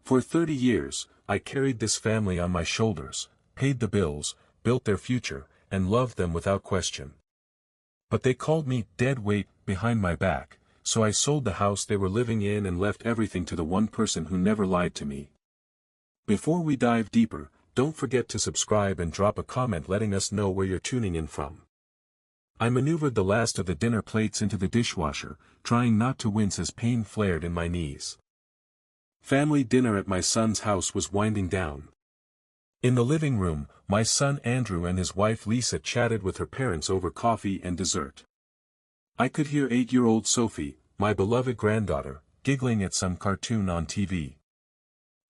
For 30 years, I carried this family on my shoulders, paid the bills, built their future, and loved them without question. But they called me dead weight behind my back, so I sold the house they were living in and left everything to the one person who never lied to me. Before we dive deeper, don't forget to subscribe and drop a comment letting us know where you're tuning in from. I maneuvered the last of the dinner plates into the dishwasher, trying not to wince as pain flared in my knees. Family dinner at my son's house was winding down. In the living room, my son Andrew and his wife Lisa chatted with her parents over coffee and dessert. I could hear 8-year-old Sophie, my beloved granddaughter, giggling at some cartoon on TV.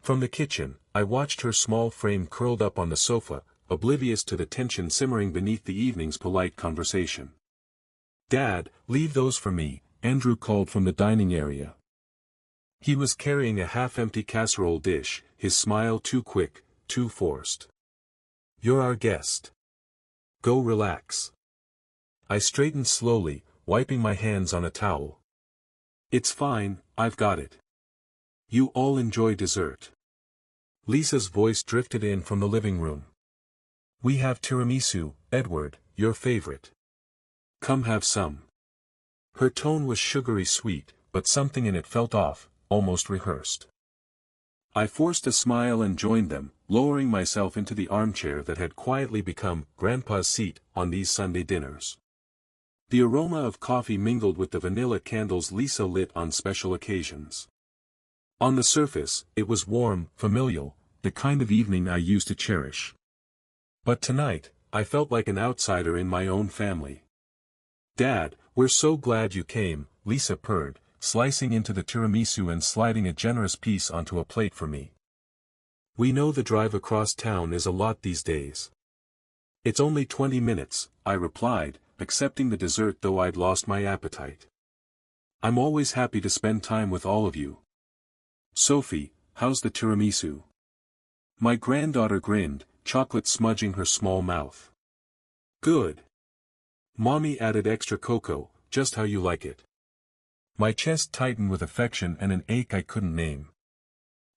From the kitchen, I watched her small frame curled up on the sofa, oblivious to the tension simmering beneath the evening's polite conversation. "Dad, leave those for me," Andrew called from the dining area. He was carrying a half-empty casserole dish, his smile too quick, too forced. "You're our guest. Go relax." I straightened slowly, wiping my hands on a towel. "It's fine, I've got it. You all enjoy dessert." Lisa's voice drifted in from the living room. "We have tiramisu, Edward, your favorite. Come have some." Her tone was sugary sweet, but something in it felt off, almost rehearsed. I forced a smile and joined them, lowering myself into the armchair that had quietly become Grandpa's seat on these Sunday dinners. The aroma of coffee mingled with the vanilla candles Lisa lit on special occasions. On the surface, it was warm, familial, the kind of evening I used to cherish. But tonight, I felt like an outsider in my own family. "Dad, we're so glad you came," Lisa purred, slicing into the tiramisu and sliding a generous piece onto a plate for me. "We know the drive across town is a lot these days." "It's only 20 minutes, I replied, accepting the dessert though I'd lost my appetite. "I'm always happy to spend time with all of you. Sophie, how's the tiramisu?" My granddaughter grinned, chocolate smudging her small mouth. "Good. Mommy added extra cocoa, just how you like it." My chest tightened with affection and an ache I couldn't name.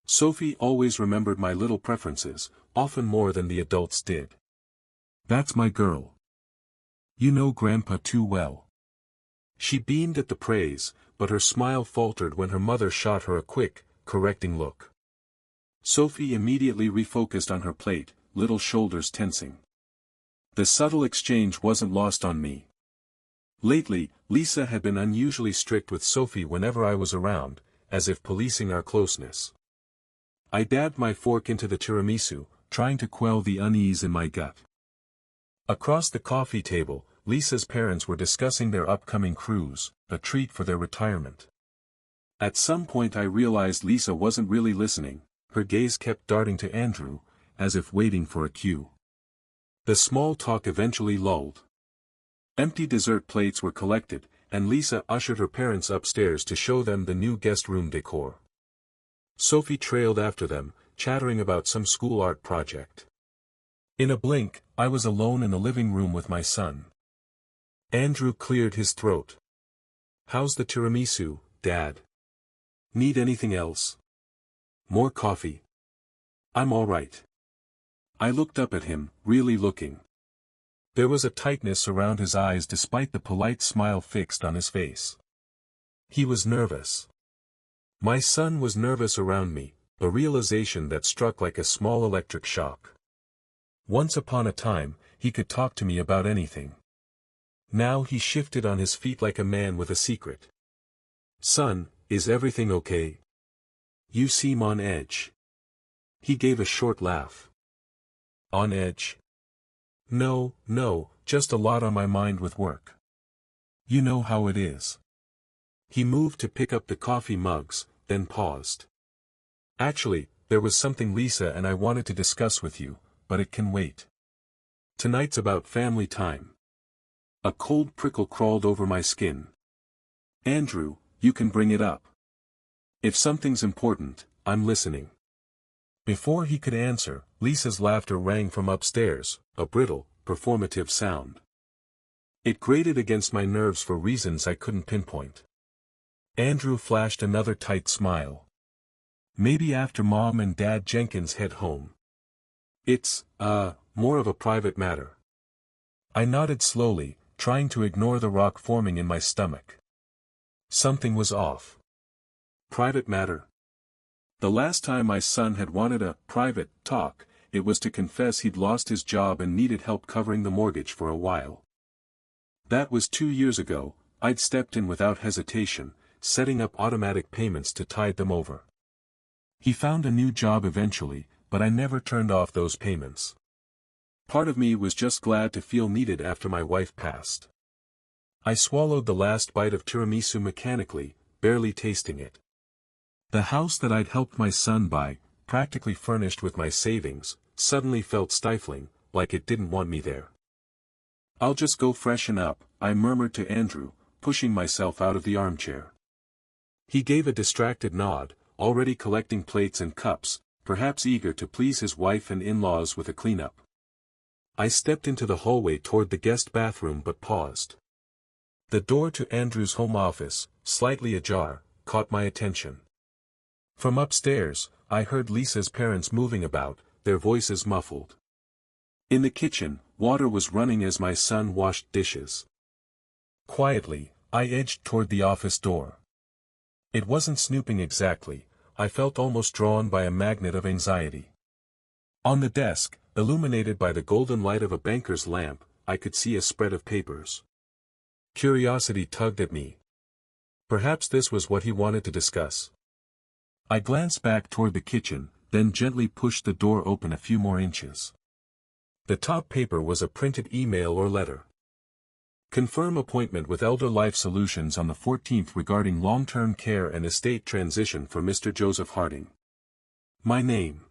Sophie always remembered my little preferences, often more than the adults did. "That's my girl. You know Grandpa too well." She beamed at the praise, but her smile faltered when her mother shot her a quick, correcting look. Sophie immediately refocused on her plate, little shoulders tensing. The subtle exchange wasn't lost on me. Lately, Lisa had been unusually strict with Sophie whenever I was around, as if policing our closeness. I dabbed my fork into the tiramisu, trying to quell the unease in my gut. Across the coffee table, Lisa's parents were discussing their upcoming cruise, a treat for their retirement. At some point I realized Lisa wasn't really listening, her gaze kept darting to Andrew, as if waiting for a cue. The small talk eventually lulled. Empty dessert plates were collected, and Lisa ushered her parents upstairs to show them the new guest room decor. Sophie trailed after them, chattering about some school art project. In a blink, I was alone in the living room with my son. Andrew cleared his throat. "How's the tiramisu, Dad? Need anything else? More coffee?" "I'm all right." I looked up at him, really looking. There was a tightness around his eyes despite the polite smile fixed on his face. He was nervous. My son was nervous around me, a realization that struck like a small electric shock. Once upon a time, he could talk to me about anything. Now he shifted on his feet like a man with a secret. "Son, is everything okay? You seem on edge." He gave a short laugh. "On edge? No, just a lot on my mind with work. You know how it is." He moved to pick up the coffee mugs, then paused. "Actually, there was something Lisa and I wanted to discuss with you, but it can wait. Tonight's about family time." A cold prickle crawled over my skin. "Andrew, you can bring it up. If something's important, I'm listening." Before he could answer, Lisa's laughter rang from upstairs, a brittle, performative sound. It grated against my nerves for reasons I couldn't pinpoint. Andrew flashed another tight smile. Maybe after Mom and Dad Jenkins head home. It's, more of a private matter. I nodded slowly, trying to ignore the rock forming in my stomach. Something was off. Private matter. The last time my son had wanted a private talk, it was to confess he'd lost his job and needed help covering the mortgage for a while. That was 2 years ago. I'd stepped in without hesitation, setting up automatic payments to tide them over. He found a new job eventually, but I never turned off those payments. Part of me was just glad to feel needed after my wife passed. I swallowed the last bite of tiramisu mechanically, barely tasting it. The house that I'd helped my son buy, practically furnished with my savings, suddenly felt stifling, like it didn't want me there. "I'll just go freshen up," I murmured to Andrew, pushing myself out of the armchair. He gave a distracted nod, already collecting plates and cups, perhaps eager to please his wife and in-laws with a cleanup. I stepped into the hallway toward the guest bathroom but paused. The door to Andrew's home office, slightly ajar, caught my attention. From upstairs, I heard Lisa's parents moving about, their voices muffled. In the kitchen, water was running as my son washed dishes. Quietly, I edged toward the office door. It wasn't snooping exactly, I felt almost drawn by a magnet of anxiety. On the desk, illuminated by the golden light of a banker's lamp, I could see a spread of papers. Curiosity tugged at me. Perhaps this was what he wanted to discuss. I glanced back toward the kitchen, then gently pushed the door open a few more inches. The top paper was a printed email or letter. Confirm appointment with Elder Life Solutions on the 14th regarding long-term care and estate transition for Mr. Joseph Harding. My name.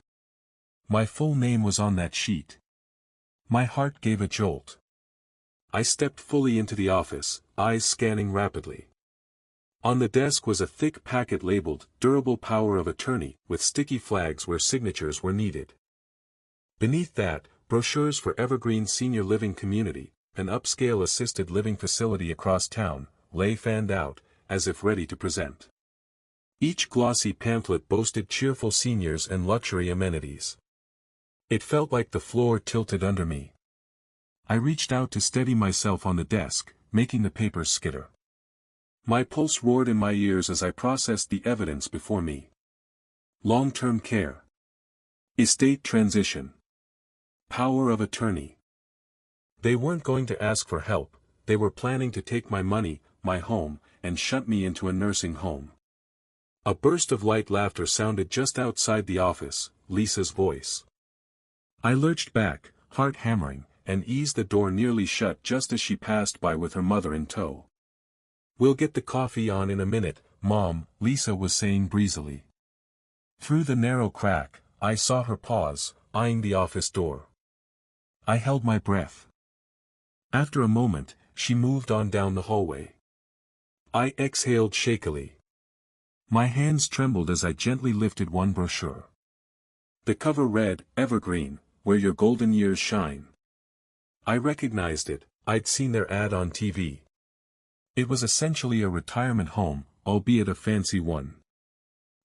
My full name was on that sheet. My heart gave a jolt. I stepped fully into the office, eyes scanning rapidly. On the desk was a thick packet labeled Durable Power of Attorney, with sticky flags where signatures were needed. Beneath that, brochures for Evergreen Senior Living Community, an upscale assisted living facility across town, lay fanned out, as if ready to present. Each glossy pamphlet boasted cheerful seniors and luxury amenities. It felt like the floor tilted under me. I reached out to steady myself on the desk, making the papers skitter. My pulse roared in my ears as I processed the evidence before me. Long-term care. Estate transition. Power of attorney. They weren't going to ask for help, they were planning to take my money, my home, and shunt me into a nursing home. A burst of light laughter sounded just outside the office, Lisa's voice. I lurched back, heart hammering, and eased the door nearly shut just as she passed by with her mother in tow. "We'll get the coffee on in a minute, Mom," Lisa was saying breezily. Through the narrow crack, I saw her pause, eyeing the office door. I held my breath. After a moment, she moved on down the hallway. I exhaled shakily. My hands trembled as I gently lifted one brochure. The cover read, "Evergreen, where your golden years shine." I recognized it, I'd seen their ad on TV. It was essentially a retirement home, albeit a fancy one.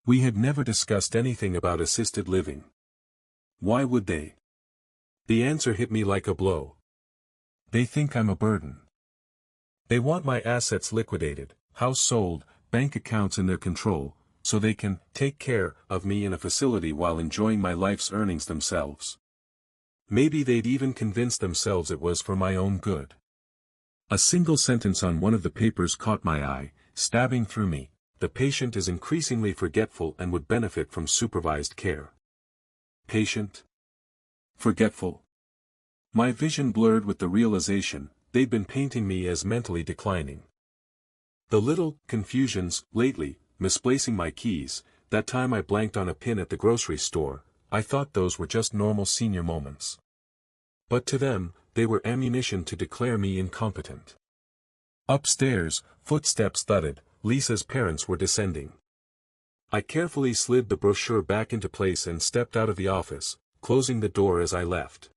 We had never discussed anything about assisted living. Why would they? The answer hit me like a blow. They think I'm a burden. They want my assets liquidated, house sold, bank accounts in their control, so they can take care of me in a facility while enjoying my life's earnings themselves. Maybe they'd even convinced themselves it was for my own good. A single sentence on one of the papers caught my eye, stabbing through me. The patient is increasingly forgetful and would benefit from supervised care. Patient? Forgetful? My vision blurred with the realization, they'd been painting me as mentally declining. The little confusions, lately, misplacing my keys, that time I blanked on a pin at the grocery store, I thought those were just normal senior moments. But to them, they were ammunition to declare me incompetent. Upstairs, footsteps thudded, Lisa's parents were descending. I carefully slid the brochure back into place and stepped out of the office, closing the door as I left.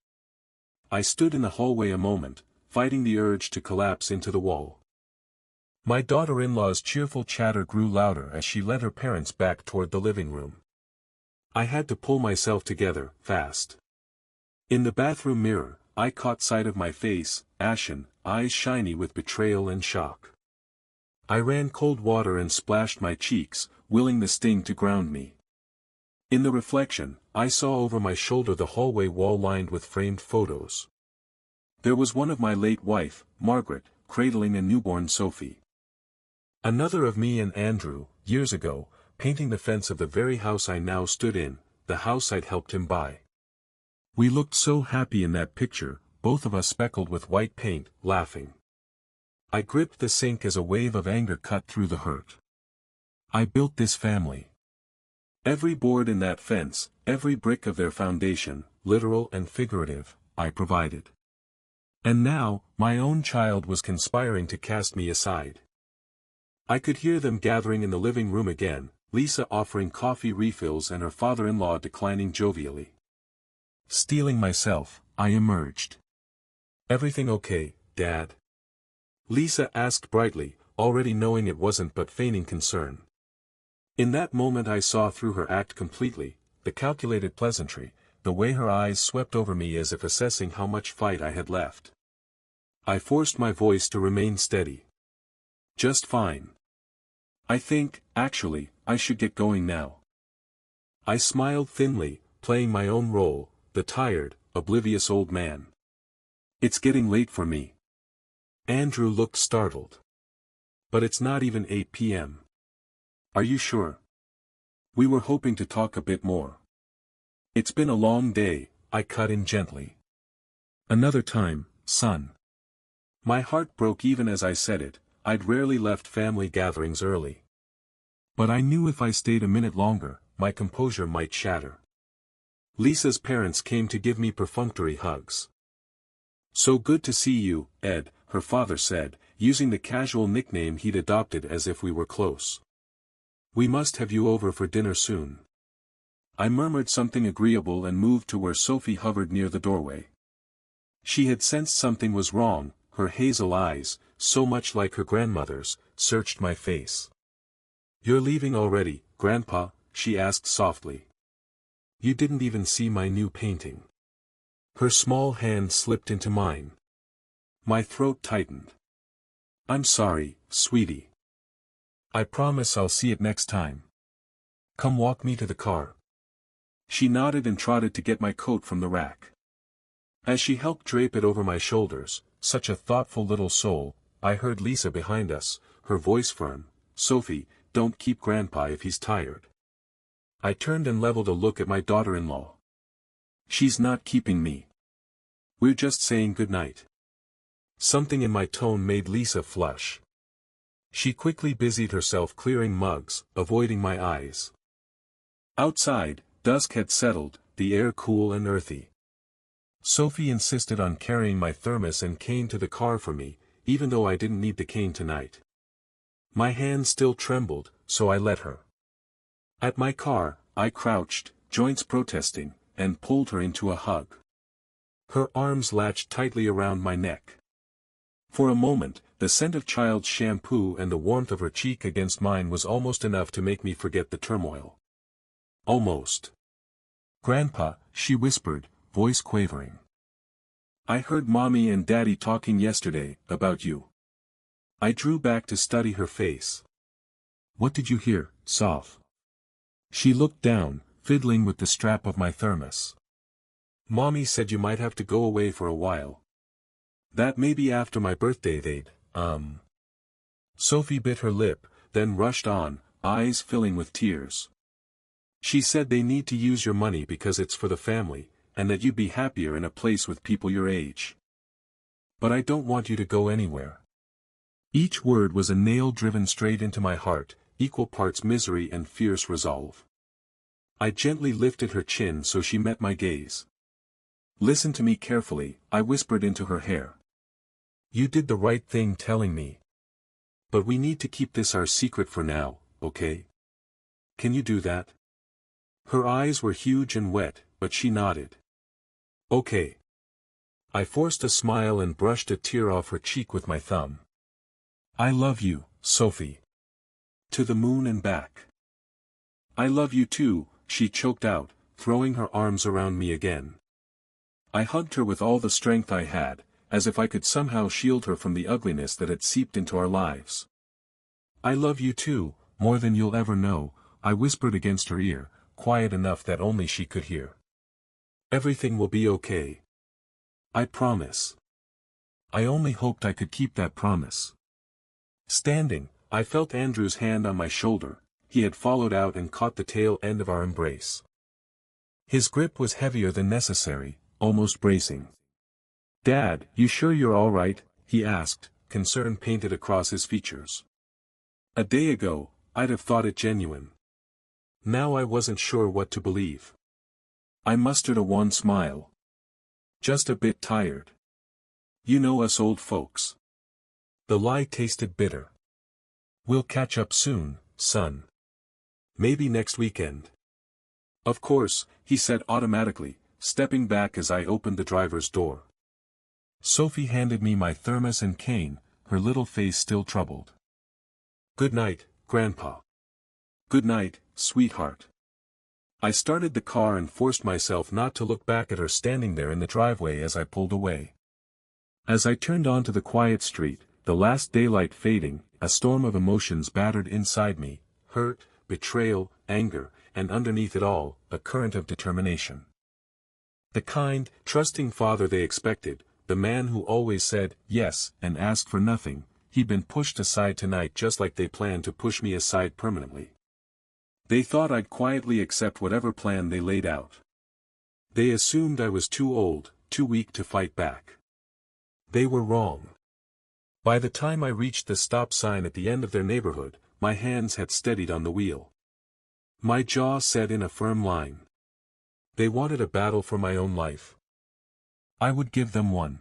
I stood in the hallway a moment, fighting the urge to collapse into the wall. My daughter-in-law's cheerful chatter grew louder as she led her parents back toward the living room. I had to pull myself together, fast. In the bathroom mirror, I caught sight of my face, ashen, eyes shiny with betrayal and shock. I ran cold water and splashed my cheeks, willing the sting to ground me. In the reflection, I saw over my shoulder the hallway wall lined with framed photos. There was one of my late wife, Margaret, cradling a newborn Sophie. Another of me and Andrew, years ago, painting the fence of the very house I now stood in, the house I'd helped him buy. We looked so happy in that picture, both of us speckled with white paint, laughing. I gripped the sink as a wave of anger cut through the hurt. I built this family. Every board in that fence, every brick of their foundation, literal and figurative, I provided. And now, my own child was conspiring to cast me aside. I could hear them gathering in the living room again, Lisa offering coffee refills and her father-in-law declining jovially. Steeling myself, I emerged. "Everything okay, Dad?" Lisa asked brightly, already knowing it wasn't but feigning concern. In that moment I saw through her act completely, the calculated pleasantry, the way her eyes swept over me as if assessing how much fight I had left. I forced my voice to remain steady. "Just fine. I think, actually, I should get going now." I smiled thinly, playing my own role, the tired, oblivious old man. "It's getting late for me." Andrew looked startled. "But it's not even 8 p.m. Are you sure? We were hoping to talk a bit more." "It's been a long day," I cut in gently. "Another time, son." My heart broke even as I said it. I'd rarely left family gatherings early. But I knew if I stayed a minute longer, my composure might shatter. Lisa's parents came to give me perfunctory hugs. "So good to see you, Ed," her father said, using the casual nickname he'd adopted as if we were close. "We must have you over for dinner soon." I murmured something agreeable and moved to where Sophie hovered near the doorway. She had sensed something was wrong, her hazel eyes, so much like her grandmother's, searched my face. "You're leaving already, Grandpa?" she asked softly. "You didn't even see my new painting." Her small hand slipped into mine. My throat tightened. "I'm sorry, sweetie. I promise I'll see it next time. Come walk me to the car." She nodded and trotted to get my coat from the rack. As she helped drape it over my shoulders, such a thoughtful little soul, I heard Lisa behind us, her voice firm, "Sophie, don't keep Grandpa if he's tired." I turned and leveled a look at my daughter-in-law. "She's not keeping me. We're just saying goodnight." Something in my tone made Lisa flush. She quickly busied herself clearing mugs, avoiding my eyes. Outside, dusk had settled, the air cool and earthy. Sophie insisted on carrying my thermos and cane to the car for me, even though I didn't need the cane tonight. My hand still trembled, so I let her. At my car, I crouched, joints protesting, and pulled her into a hug. Her arms latched tightly around my neck. For a moment, the scent of child's shampoo and the warmth of her cheek against mine was almost enough to make me forget the turmoil. Almost. "Grandpa," she whispered, voice quavering. "I heard Mommy and Daddy talking yesterday, about you." I drew back to study her face. "What did you hear, Soph?" She looked down, fiddling with the strap of my thermos. "Mommy said you might have to go away for a while. That may be after my birthday they'd, Sophie bit her lip, then rushed on, eyes filling with tears. "She said they need to use your money because it's for the family, and that you'd be happier in a place with people your age. But I don't want you to go anywhere." Each word was a nail driven straight into my heart, equal parts misery and fierce resolve. I gently lifted her chin so she met my gaze. "Listen to me carefully," I whispered into her hair. "You did the right thing telling me. But we need to keep this our secret for now, okay? Can you do that?" Her eyes were huge and wet, but she nodded. "Okay." I forced a smile and brushed a tear off her cheek with my thumb. "I love you, Sophie. To the moon and back." "I love you too, she choked out, throwing her arms around me again. I hugged her with all the strength I had, as if I could somehow shield her from the ugliness that had seeped into our lives. "I love you too, more than you'll ever know," I whispered against her ear, quiet enough that only she could hear. "Everything will be okay. I promise." I only hoped I could keep that promise. Standing, I felt Andrew's hand on my shoulder. He had followed out and caught the tail end of our embrace. His grip was heavier than necessary, almost bracing. "Dad, you sure you're all right?" he asked, concern painted across his features. A day ago, I'd have thought it genuine. Now I wasn't sure what to believe. I mustered a wan smile. "Just a bit tired. You know us old folks." The lie tasted bitter. "We'll catch up soon, son. Maybe next weekend." "Of course," he said automatically, stepping back as I opened the driver's door. Sophie handed me my thermos and cane, her little face still troubled. "Good night, Grandpa." "Good night, sweetheart." I started the car and forced myself not to look back at her standing there in the driveway as I pulled away. As I turned onto the quiet street, the last daylight fading, a storm of emotions battered inside me: hurt, betrayal, anger, and underneath it all, a current of determination. The kind, trusting father they expected, the man who always said yes and asked for nothing, he'd been pushed aside tonight just like they planned to push me aside permanently. They thought I'd quietly accept whatever plan they laid out. They assumed I was too old, too weak to fight back. They were wrong. By the time I reached the stop sign at the end of their neighborhood, my hands had steadied on the wheel. My jaw set in a firm line. They wanted a battle for my own life. I would give them one.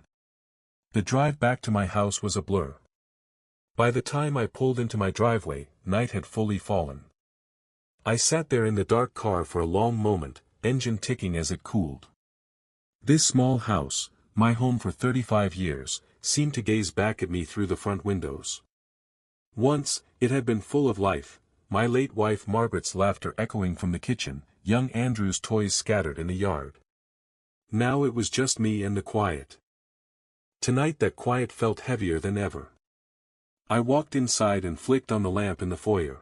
The drive back to my house was a blur. By the time I pulled into my driveway, night had fully fallen. I sat there in the dark car for a long moment, engine ticking as it cooled. This small house, my home for 35 years, seemed to gaze back at me through the front windows. Once, it had been full of life, my late wife Margaret's laughter echoing from the kitchen, young Andrew's toys scattered in the yard. Now it was just me and the quiet. Tonight that quiet felt heavier than ever. I walked inside and flicked on the lamp in the foyer.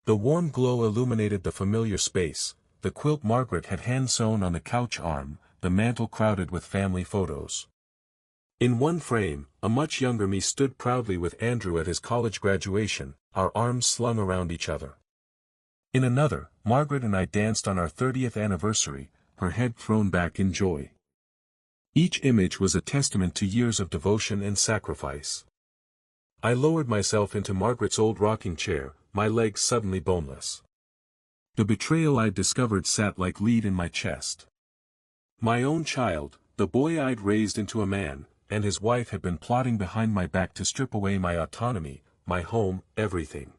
The warm glow illuminated the familiar space, the quilt Margaret had hand-sewn on the couch arm, the mantel crowded with family photos. In one frame, a much younger me stood proudly with Andrew at his college graduation, our arms slung around each other. In another, Margaret and I danced on our 30th anniversary, her head thrown back in joy. Each image was a testament to years of devotion and sacrifice. I lowered myself into Margaret's old rocking chair, my legs suddenly boneless. The betrayal I'd discovered sat like lead in my chest. My own child, the boy I'd raised into a man, and his wife had been plotting behind my back to strip away my autonomy, my home, everything.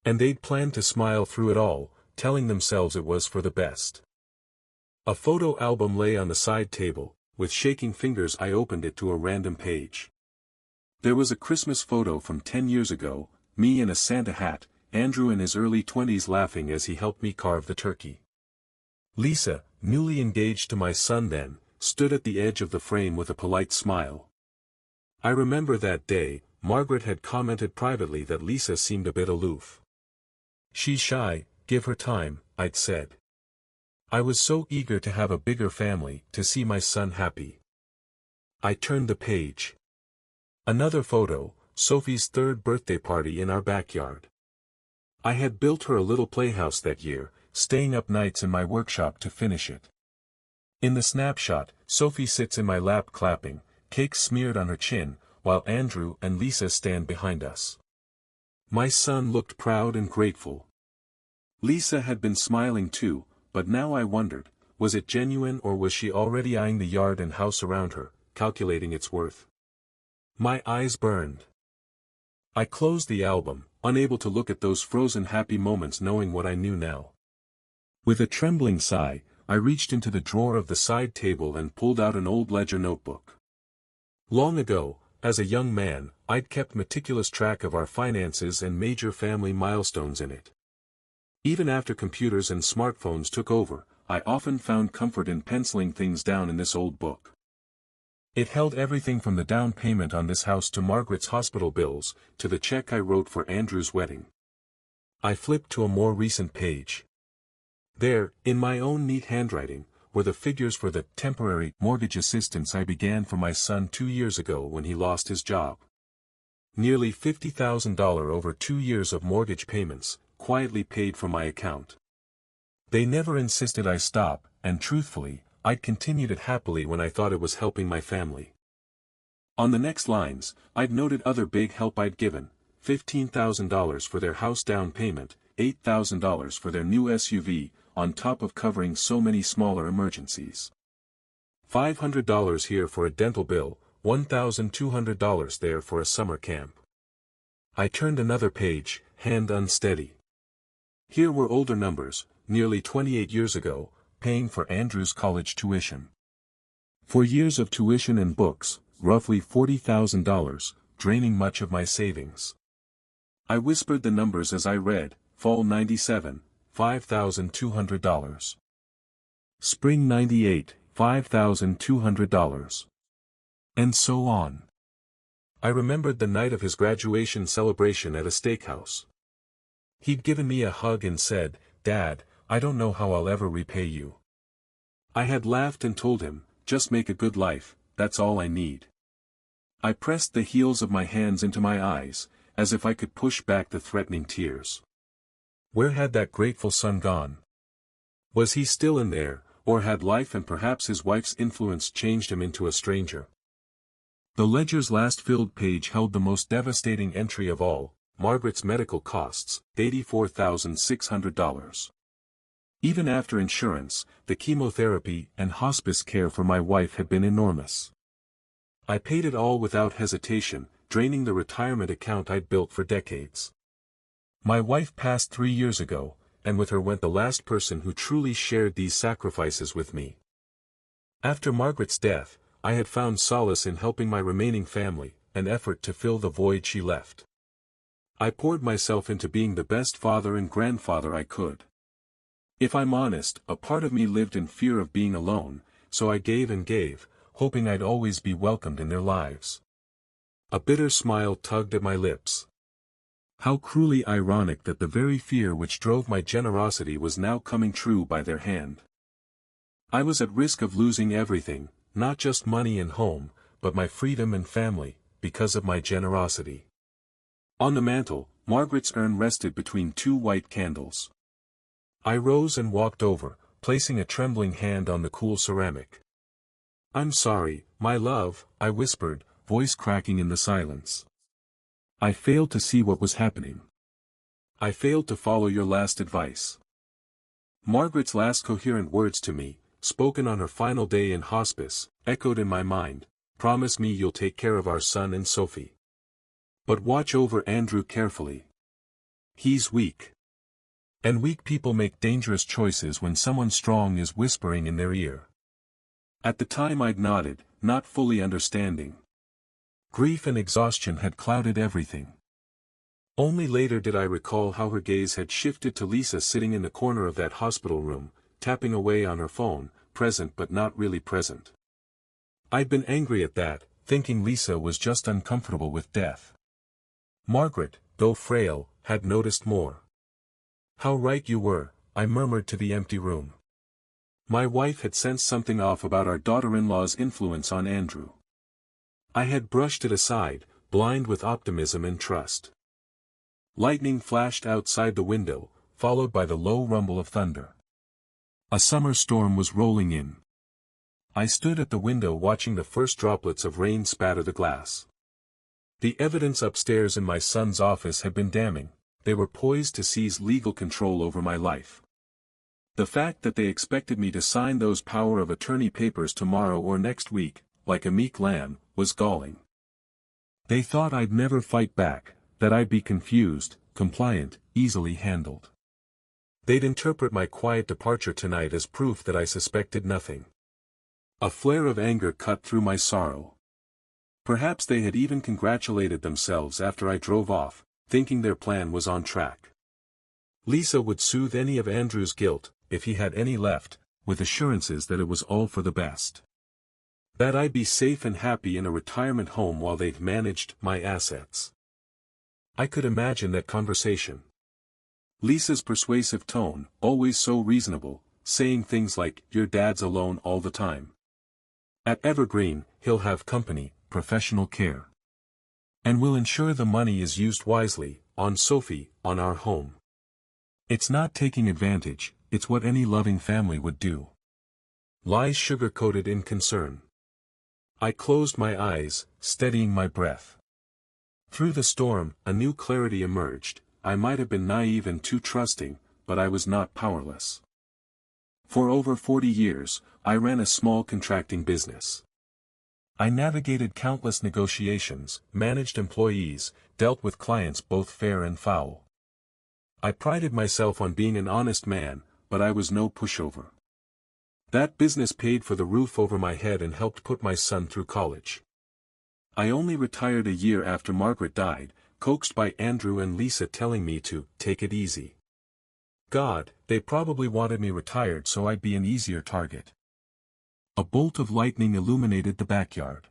And they'd planned to smile through it all, telling themselves it was for the best. A photo album lay on the side table, with shaking fingers I opened it to a random page. There was a Christmas photo from 10 years ago, me in a Santa hat, Andrew in his early 20s laughing as he helped me carve the turkey. Lisa, newly engaged to my son then, stood at the edge of the frame with a polite smile. I remember that day, Margaret had commented privately that Lisa seemed a bit aloof. "She's shy, give her time," I'd said. I was so eager to have a bigger family, to see my son happy. I turned the page. Another photo, Sophie's 3rd birthday party in our backyard. I had built her a little playhouse that year, staying up nights in my workshop to finish it. In the snapshot, Sophie sits in my lap clapping, cake smeared on her chin, while Andrew and Lisa stand behind us. My son looked proud and grateful. Lisa had been smiling too, but now I wondered, was it genuine or was she already eyeing the yard and house around her, calculating its worth? My eyes burned. I closed the album, unable to look at those frozen happy moments knowing what I knew now. With a trembling sigh, I reached into the drawer of the side table and pulled out an old ledger notebook. Long ago, as a young man, I'd kept meticulous track of our finances and major family milestones in it. Even after computers and smartphones took over, I often found comfort in penciling things down in this old book. It held everything from the down payment on this house to Margaret's hospital bills, to the check I wrote for Andrew's wedding. I flipped to a more recent page. There, in my own neat handwriting, were the figures for the temporary mortgage assistance I began for my son 2 years ago when he lost his job. Nearly $50,000 over 2 years of mortgage payments, quietly paid from my account. They never insisted I stop, and truthfully, I'd continued it happily when I thought it was helping my family. On the next lines, I'd noted other big help I'd given: $15,000 for their house down payment, $8,000 for their new SUV, on top of covering so many smaller emergencies. $500 here for a dental bill, $1,200 there for a summer camp. I turned another page, hand unsteady. Here were older numbers, nearly 28 years ago, paying for Andrew's college tuition. 4 years of tuition and books, roughly $40,000, draining much of my savings. I whispered the numbers as I read: Fall 97, $5,200. Spring 98, $5,200. And so on. I remembered the night of his graduation celebration at a steakhouse. He'd given me a hug and said, "Dad, I don't know how I'll ever repay you." I had laughed and told him, "Just make a good life, that's all I need." I pressed the heels of my hands into my eyes, as if I could push back the threatening tears. Where had that grateful son gone? Was he still in there, or had life and perhaps his wife's influence changed him into a stranger? The ledger's last filled page held the most devastating entry of all: Margaret's medical costs, $84,600. Even after insurance, the chemotherapy and hospice care for my wife had been enormous. I paid it all without hesitation, draining the retirement account I'd built for decades. My wife passed 3 years ago, and with her went the last person who truly shared these sacrifices with me. After Margaret's death, I had found solace in helping my remaining family, an effort to fill the void she left. I poured myself into being the best father and grandfather I could. If I'm honest, a part of me lived in fear of being alone, so I gave and gave, hoping I'd always be welcomed in their lives. A bitter smile tugged at my lips. How cruelly ironic that the very fear which drove my generosity was now coming true by their hand. I was at risk of losing everything, not just money and home, but my freedom and family, because of my generosity. On the mantel, Margaret's urn rested between 2 white candles. I rose and walked over, placing a trembling hand on the cool ceramic. "I'm sorry, my love," I whispered, voice cracking in the silence. "I failed to see what was happening. I failed to follow your last advice." Margaret's last coherent words to me, spoken on her final day in hospice, echoed in my mind: "Promise me you'll take care of our son and Sophie. But watch over Andrew carefully. He's weak. And weak people make dangerous choices when someone strong is whispering in their ear." At the time I'd nodded, not fully understanding. Grief and exhaustion had clouded everything. Only later did I recall how her gaze had shifted to Lisa sitting in the corner of that hospital room, tapping away on her phone, present but not really present. I'd been angry at that, thinking Lisa was just uncomfortable with death. Margaret, though frail, had noticed more. "How right you were," I murmured to the empty room. My wife had sensed something off about our daughter-in-law's influence on Andrew. I had brushed it aside, blind with optimism and trust. Lightning flashed outside the window, followed by the low rumble of thunder. A summer storm was rolling in. I stood at the window watching the first droplets of rain spatter the glass. The evidence upstairs in my son's office had been damning. They were poised to seize legal control over my life. The fact that they expected me to sign those power of attorney papers tomorrow or next week, like a meek lamb, was galling. They thought I'd never fight back, that I'd be confused, compliant, easily handled. They'd interpret my quiet departure tonight as proof that I suspected nothing. A flare of anger cut through my sorrow. Perhaps they had even congratulated themselves after I drove off, thinking their plan was on track. Lisa would soothe any of Andrew's guilt, if he had any left, with assurances that it was all for the best. That I'd be safe and happy in a retirement home while they'd managed my assets. I could imagine that conversation. Lisa's persuasive tone, always so reasonable, saying things like, "Your dad's alone all the time. At Evergreen, he'll have company, professional care. And we'll ensure the money is used wisely, on Sophie, on our home. It's not taking advantage, it's what any loving family would do." Lies sugar-coated in concern. I closed my eyes, steadying my breath. Through the storm, a new clarity emerged. I might have been naive and too trusting, but I was not powerless. For over 40 years, I ran a small contracting business. I navigated countless negotiations, managed employees, dealt with clients both fair and foul. I prided myself on being an honest man, but I was no pushover. That business paid for the roof over my head and helped put my son through college. I only retired a year after Margaret died, coaxed by Andrew and Lisa telling me to take it easy. God, they probably wanted me retired so I'd be an easier target. A bolt of lightning illuminated the backyard.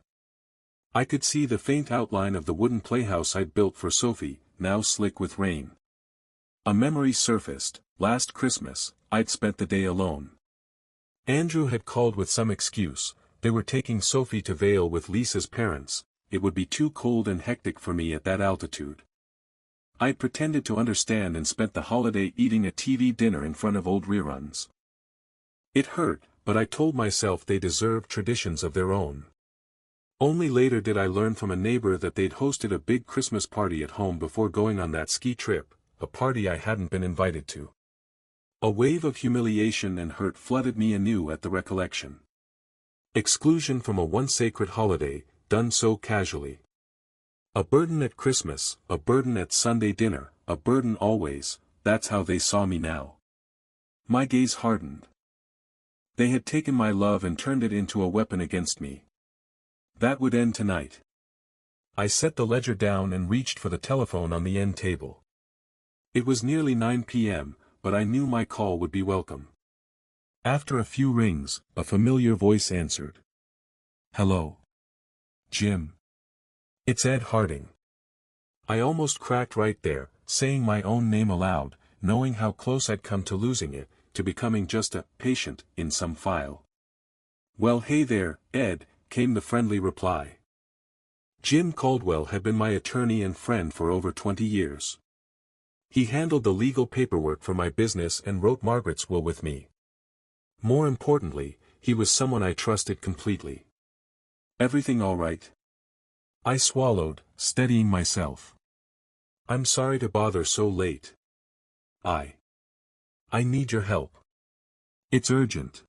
I could see the faint outline of the wooden playhouse I'd built for Sophie, now slick with rain. A memory surfaced. Last Christmas, I'd spent the day alone. Andrew had called with some excuse. They were taking Sophie to Vail with Lisa's parents. It would be too cold and hectic for me at that altitude. I pretended to understand and spent the holiday eating a TV dinner in front of old reruns. It hurt, but I told myself they deserved traditions of their own. Only later did I learn from a neighbor that they'd hosted a big Christmas party at home before going on that ski trip, a party I hadn't been invited to. A wave of humiliation and hurt flooded me anew at the recollection. Exclusion from a once sacred holiday, done so casually. A burden at Christmas, a burden at Sunday dinner, a burden always. That's how they saw me now. My gaze hardened. They had taken my love and turned it into a weapon against me. That would end tonight. I set the ledger down and reached for the telephone on the end table. It was nearly 9 p.m., but I knew my call would be welcome. After a few rings, a familiar voice answered. "Hello. Jim. It's Ed Harding." I almost cracked right there, saying my own name aloud, knowing how close I'd come to losing it, to becoming just a patient in some file. "Well, hey there, Ed," came the friendly reply. Jim Caldwell had been my attorney and friend for over 20 years. He handled the legal paperwork for my business and wrote Margaret's will with me. More importantly, he was someone I trusted completely. "Everything all right?" I swallowed, steadying myself. "I'm sorry to bother so late. I need your help. It's urgent.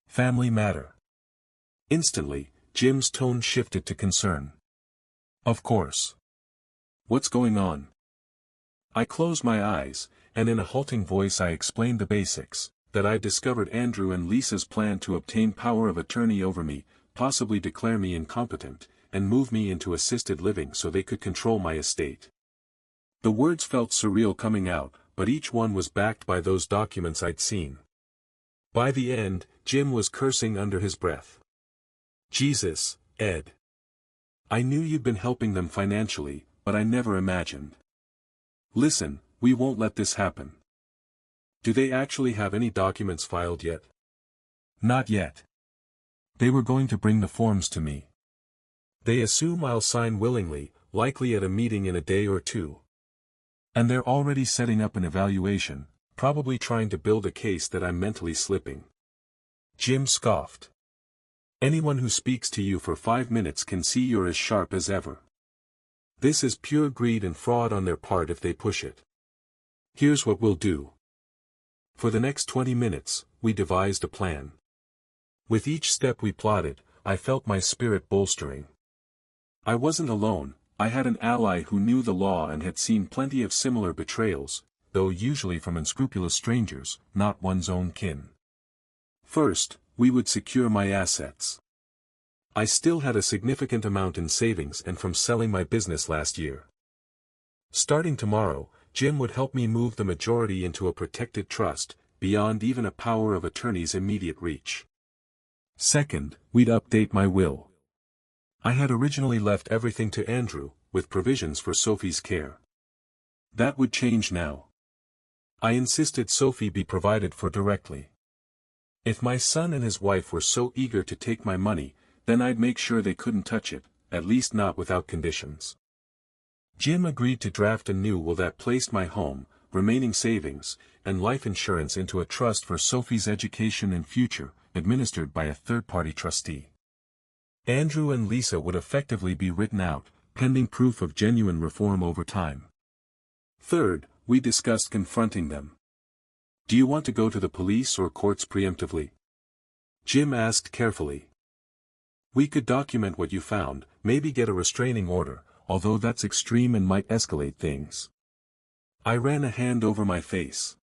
Family matter." Instantly, Jim's tone shifted to concern. "Of course. What's going on?" I closed my eyes, and in a halting voice I explained the basics, that I'd discovered Andrew and Lisa's plan to obtain power of attorney over me, possibly declare me incompetent, and move me into assisted living so they could control my estate. The words felt surreal coming out, but each one was backed by those documents I'd seen. By the end, Jim was cursing under his breath. "Jesus, Ed. I knew you'd been helping them financially, but I never imagined. Listen, we won't let this happen." "Do they actually have any documents filed yet?" "Not yet. They were going to bring the forms to me. They assume I'll sign willingly, likely at a meeting in a day or two. And they're already setting up an evaluation, probably trying to build a case that I'm mentally slipping." Jim scoffed. "Anyone who speaks to you for 5 minutes can see you're as sharp as ever. This is pure greed and fraud on their part if they push it. Here's what we'll do." For the next 20 minutes, we devised a plan. With each step we plotted, I felt my spirit bolstering. I wasn't alone. I had an ally who knew the law and had seen plenty of similar betrayals, though usually from unscrupulous strangers, not one's own kin. First, we would secure my assets. I still had a significant amount in savings and from selling my business last year. Starting tomorrow, Jim would help me move the majority into a protected trust, beyond even a power of attorney's immediate reach. Second, we'd update my will. I had originally left everything to Andrew, with provisions for Sophie's care. That would change now. I insisted Sophie be provided for directly. If my son and his wife were so eager to take my money, then I'd make sure they couldn't touch it, at least not without conditions. Jim agreed to draft a new will that placed my home, remaining savings, and life insurance into a trust for Sophie's education and future, administered by a third-party trustee. Andrew and Lisa would effectively be written out, pending proof of genuine reform over time. Third, we discussed confronting them. Do you want to go to the police or courts preemptively? Jim asked carefully. We could document what you found, maybe get a restraining order, although that's extreme and might escalate things. I ran a hand over my face.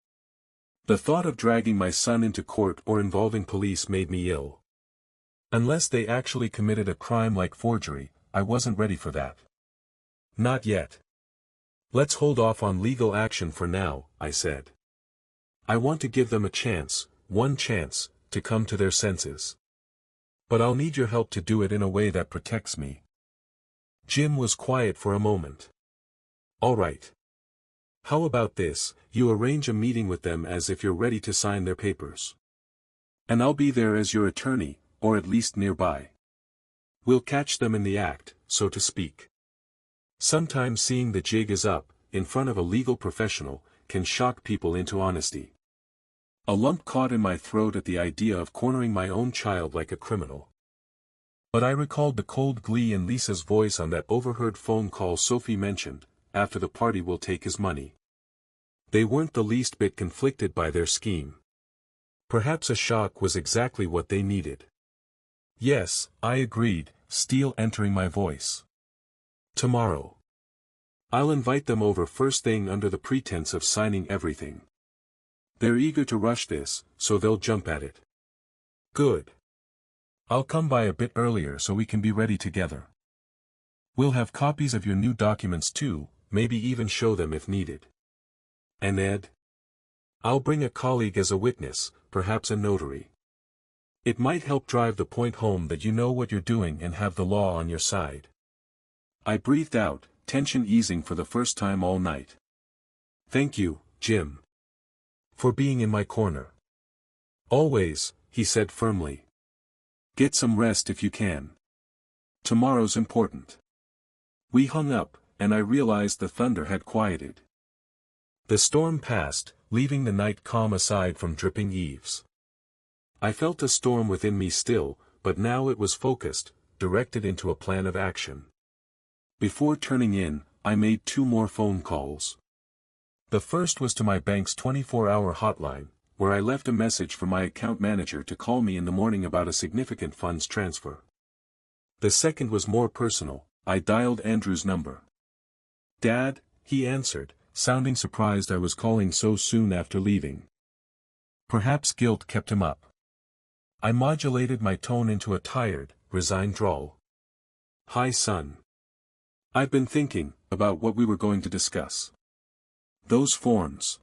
The thought of dragging my son into court or involving police made me ill. Unless they actually committed a crime like forgery, I wasn't ready for that. Not yet. Let's hold off on legal action for now, I said. I want to give them a chance, one chance, to come to their senses. But I'll need your help to do it in a way that protects me. Jim was quiet for a moment. All right. How about this, you arrange a meeting with them as if you're ready to sign their papers. And I'll be there as your attorney, or at least nearby. We'll catch them in the act, so to speak. Sometimes seeing the jig is up, in front of a legal professional, can shock people into honesty. A lump caught in my throat at the idea of cornering my own child like a criminal. But I recalled the cold glee in Lisa's voice on that overheard phone call Sophie mentioned, after the party will take his money. They weren't the least bit conflicted by their scheme. Perhaps a shock was exactly what they needed. Yes, I agreed, steel entering my voice. Tomorrow. I'll invite them over first thing under the pretense of signing everything. They're eager to rush this, so they'll jump at it. Good. I'll come by a bit earlier so we can be ready together. We'll have copies of your new documents too, maybe even show them if needed. And Ed? I'll bring a colleague as a witness, perhaps a notary. It might help drive the point home that you know what you're doing and have the law on your side. I breathed out, tension easing for the first time all night. Thank you, Jim. For being in my corner. Always, he said firmly. Get some rest if you can. Tomorrow's important. We hung up, and I realized the thunder had quieted. The storm passed, leaving the night calm aside from dripping eaves. I felt a storm within me still, but now it was focused, directed into a plan of action. Before turning in, I made 2 more phone calls. The first was to my bank's 24-hour hotline, where I left a message for my account manager to call me in the morning about a significant funds transfer. The second was more personal. I dialed Andrew's number. Dad, he answered, sounding surprised I was calling so soon after leaving. Perhaps guilt kept him up. I modulated my tone into a tired, resigned drawl. Hi son. I've been thinking about what we were going to discuss. Those forms.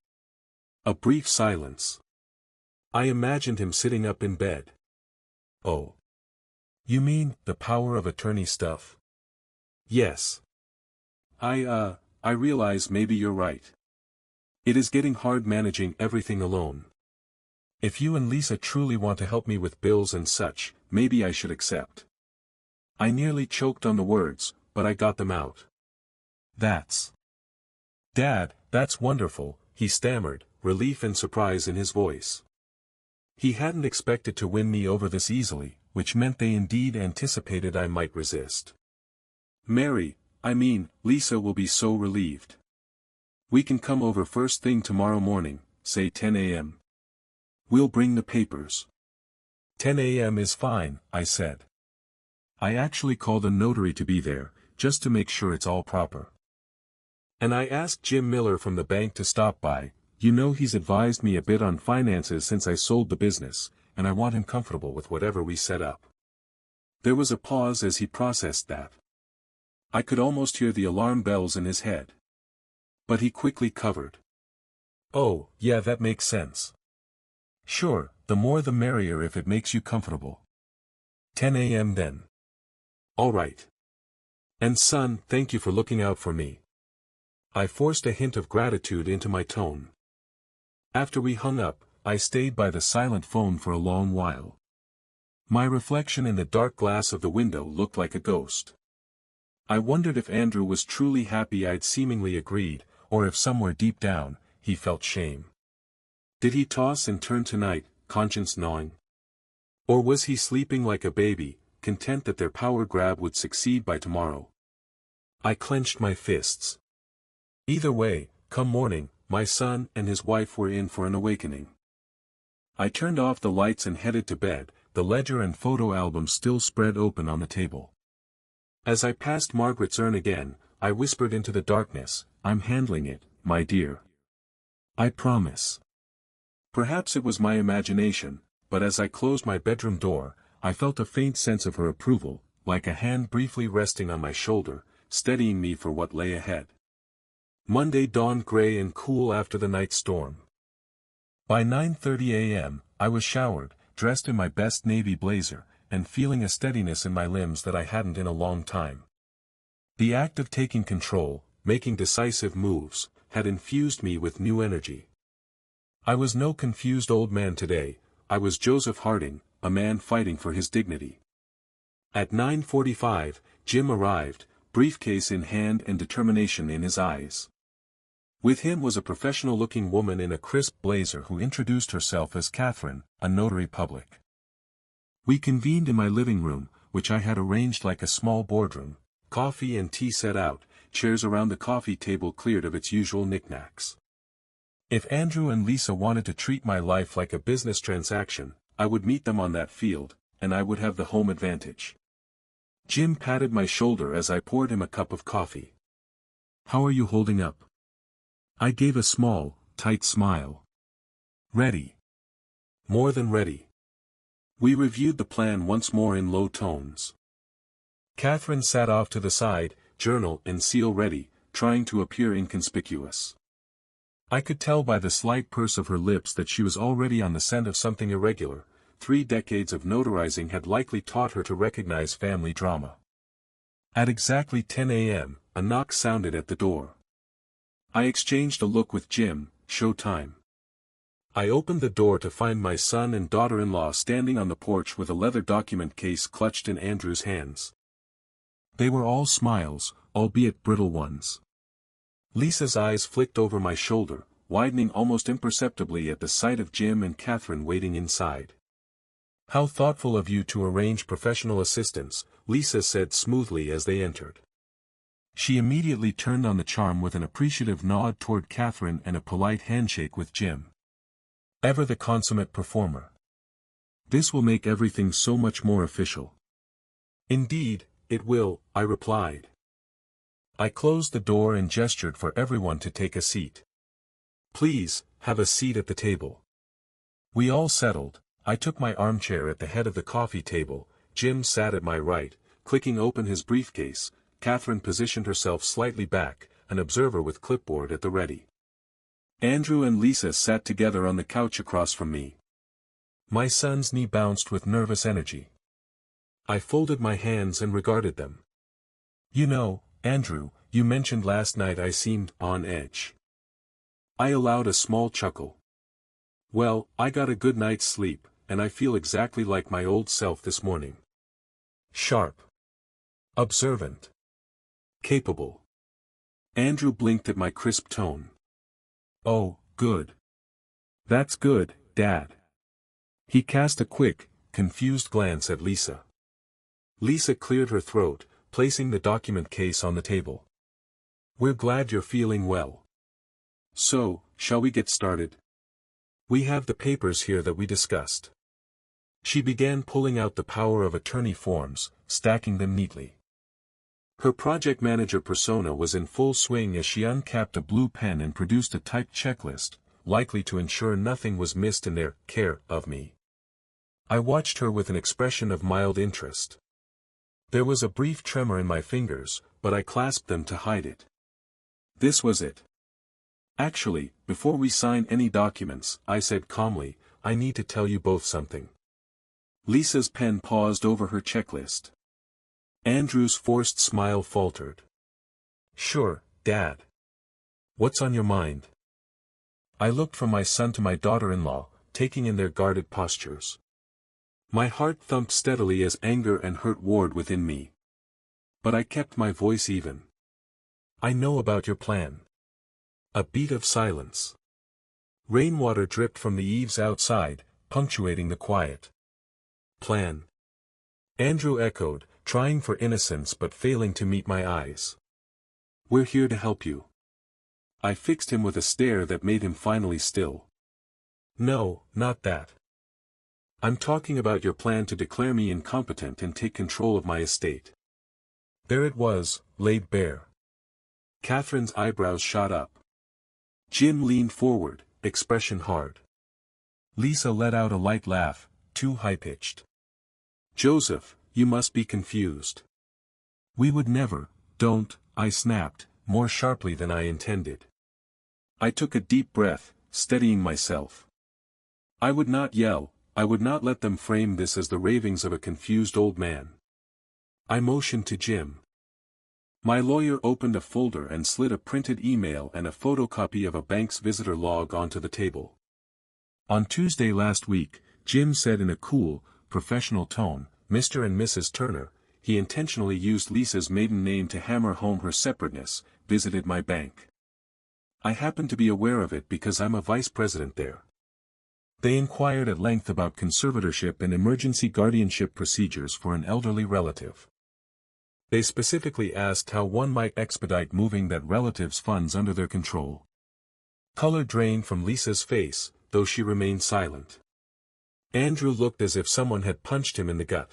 A brief silence. I imagined him sitting up in bed. Oh. You mean, the power of attorney stuff? Yes. I realize maybe you're right. It is getting hard managing everything alone. If you and Lisa truly want to help me with bills and such, maybe I should accept. I nearly choked on the words, but I got them out. Dad, that's wonderful, he stammered, relief and surprise in his voice. He hadn't expected to win me over this easily, which meant they indeed anticipated I might resist. Lisa will be so relieved. We can come over first thing tomorrow morning, say 10 a.m. We'll bring the papers. 10 a.m. is fine, I said. I actually called a notary to be there, just to make sure it's all proper. And I asked Jim Miller from the bank to stop by. You know, he's advised me a bit on finances since I sold the business, and I want him comfortable with whatever we set up. There was a pause as he processed that. I could almost hear the alarm bells in his head. But he quickly covered. "Oh, yeah, that makes sense. Sure, the more the merrier if it makes you comfortable. 10 a.m. then. All right. And son, thank you for looking out for me." I forced a hint of gratitude into my tone. After we hung up, I stayed by the silent phone for a long while. My reflection in the dark glass of the window looked like a ghost. I wondered if Andrew was truly happy I'd seemingly agreed, or if somewhere deep down, he felt shame. Did he toss and turn tonight, conscience gnawing? Or was he sleeping like a baby, content that their power grab would succeed by tomorrow? I clenched my fists. Either way, come morning, my son and his wife were in for an awakening. I turned off the lights and headed to bed, the ledger and photo album still spread open on the table. As I passed Margaret's urn again, I whispered into the darkness, "I'm handling it, my dear. I promise." Perhaps it was my imagination, but as I closed my bedroom door, I felt a faint sense of her approval, like a hand briefly resting on my shoulder, steadying me for what lay ahead. Monday dawned gray and cool after the night storm. By 9:30 a.m., I was showered, dressed in my best navy blazer, and feeling a steadiness in my limbs that I hadn't in a long time. The act of taking control, making decisive moves, had infused me with new energy. I was no confused old man today, I was Joseph Harding, a man fighting for his dignity. At 9:45, Jim arrived, briefcase in hand and determination in his eyes. With him was a professional-looking woman in a crisp blazer who introduced herself as Catherine, a notary public. We convened in my living room, which I had arranged like a small boardroom, coffee and tea set out, chairs around the coffee table cleared of its usual knickknacks. If Andrew and Lisa wanted to treat my life like a business transaction, I would meet them on that field, and I would have the home advantage. Jim patted my shoulder as I poured him a cup of coffee. "How are you holding up?" I gave a small, tight smile. "Ready. More than ready." We reviewed the plan once more in low tones. Catherine sat off to the side, journal and seal ready, trying to appear inconspicuous. I could tell by the slight purse of her lips that she was already on the scent of something irregular. 3 decades of notarizing had likely taught her to recognize family drama. At exactly 10 a.m., a knock sounded at the door. I exchanged a look with Jim, show time. I opened the door to find my son and daughter-in-law standing on the porch with a leather document case clutched in Andrew's hands. They were all smiles, albeit brittle ones. Lisa's eyes flicked over my shoulder, widening almost imperceptibly at the sight of Jim and Catherine waiting inside. "How thoughtful of you to arrange professional assistance," Lisa said smoothly as they entered. She immediately turned on the charm with an appreciative nod toward Catherine and a polite handshake with Jim. Ever the consummate performer. "This will make everything so much more official." "Indeed, it will," I replied. I closed the door and gestured for everyone to take a seat. "Please, have a seat at the table." We all settled. I took my armchair at the head of the coffee table, Jim sat at my right, clicking open his briefcase. Catherine positioned herself slightly back, an observer with clipboard at the ready. Andrew and Lisa sat together on the couch across from me. My son's knee bounced with nervous energy. I folded my hands and regarded them. "You know, Andrew, you mentioned last night I seemed on edge." I allowed a small chuckle. "Well, I got a good night's sleep, and I feel exactly like my old self this morning. Sharp. Observant. Capable." Andrew blinked at my crisp tone. "Oh, good. That's good, Dad." He cast a quick, confused glance at Lisa. Lisa cleared her throat, placing the document case on the table. "We're glad you're feeling well. So, shall we get started? We have the papers here that we discussed." She began pulling out the power of attorney forms, stacking them neatly. Her project manager persona was in full swing as she uncapped a blue pen and produced a typed checklist, likely to ensure nothing was missed in their care of me. I watched her with an expression of mild interest. There was a brief tremor in my fingers, but I clasped them to hide it. This was it. Actually, before we sign any documents, I said calmly, I need to tell you both something. Lisa's pen paused over her checklist. Andrew's forced smile faltered. Sure, Dad. What's on your mind? I looked from my son to my daughter-in-law, taking in their guarded postures. My heart thumped steadily as anger and hurt warred within me. But I kept my voice even. I know about your plan. A beat of silence. Rainwater dripped from the eaves outside, punctuating the quiet. Plan. Andrew echoed, trying for innocence but failing to meet my eyes. We're here to help you. I fixed him with a stare that made him finally still. No, not that. I'm talking about your plan to declare me incompetent and take control of my estate. There it was, laid bare. Catherine's eyebrows shot up. Jim leaned forward, expression hard. Lisa let out a light laugh, too high-pitched. Joseph, you must be confused. We would never, don't, I snapped, more sharply than I intended. I took a deep breath, steadying myself. I would not yell, I would not let them frame this as the ravings of a confused old man. I motioned to Jim. My lawyer opened a folder and slid a printed email and a photocopy of a bank's visitor log onto the table. On Tuesday last week, Jim said in a cool, professional tone, Mr. and Mrs. Turner, he intentionally used Lisa's maiden name to hammer home her separateness, visited my bank. I happen to be aware of it because I'm a vice president there. They inquired at length about conservatorship and emergency guardianship procedures for an elderly relative. They specifically asked how one might expedite moving that relative's funds under their control. Color drained from Lisa's face, though she remained silent. Andrew looked as if someone had punched him in the gut.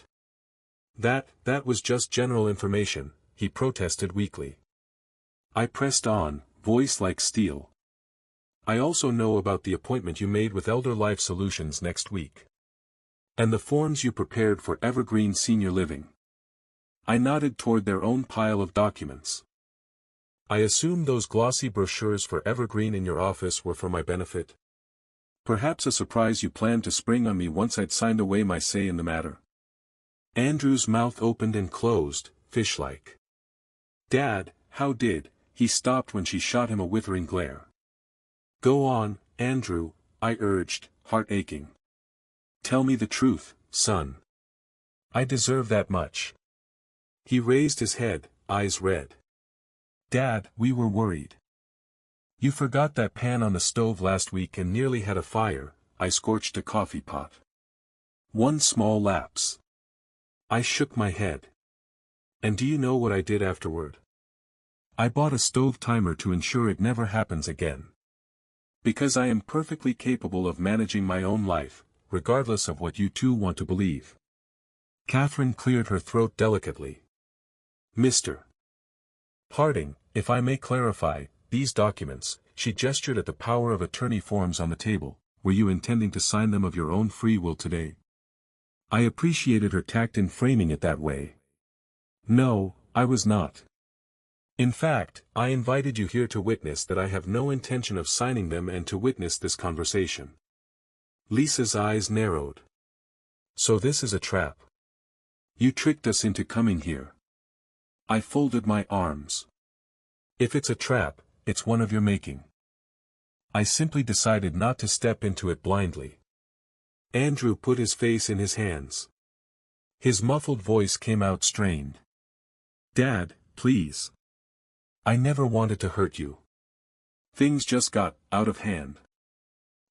That was just general information, he protested weakly. I pressed on, voice like steel. I also know about the appointment you made with Elder Life Solutions next week. And the forms you prepared for Evergreen Senior Living. I nodded toward their own pile of documents. I assume those glossy brochures for Evergreen in your office were for my benefit? Perhaps a surprise you planned to spring on me once I'd signed away my say in the matter. Andrew's mouth opened and closed, fish-like. Dad, how did, he stopped when she shot him a withering glare. Go on, Andrew, I urged, heart aching. Tell me the truth, son. I deserve that much. He raised his head, eyes red. Dad, we were worried. You forgot that pan on the stove last week and nearly had a fire. I scorched a coffee pot. One small lapse. I shook my head. And do you know what I did afterward? I bought a stove timer to ensure it never happens again. Because I am perfectly capable of managing my own life, regardless of what you two want to believe. Catherine cleared her throat delicately. Mr. Harding, if I may clarify, these documents, she gestured at the power of attorney forms on the table, were you intending to sign them of your own free will today? I appreciated her tact in framing it that way. No, I was not. In fact, I invited you here to witness that I have no intention of signing them and to witness this conversation. Lisa's eyes narrowed. So this is a trap. You tricked us into coming here. I folded my arms. If it's a trap, it's one of your making. I simply decided not to step into it blindly. Andrew put his face in his hands. His muffled voice came out strained. Dad, please. I never wanted to hurt you. Things just got out of hand.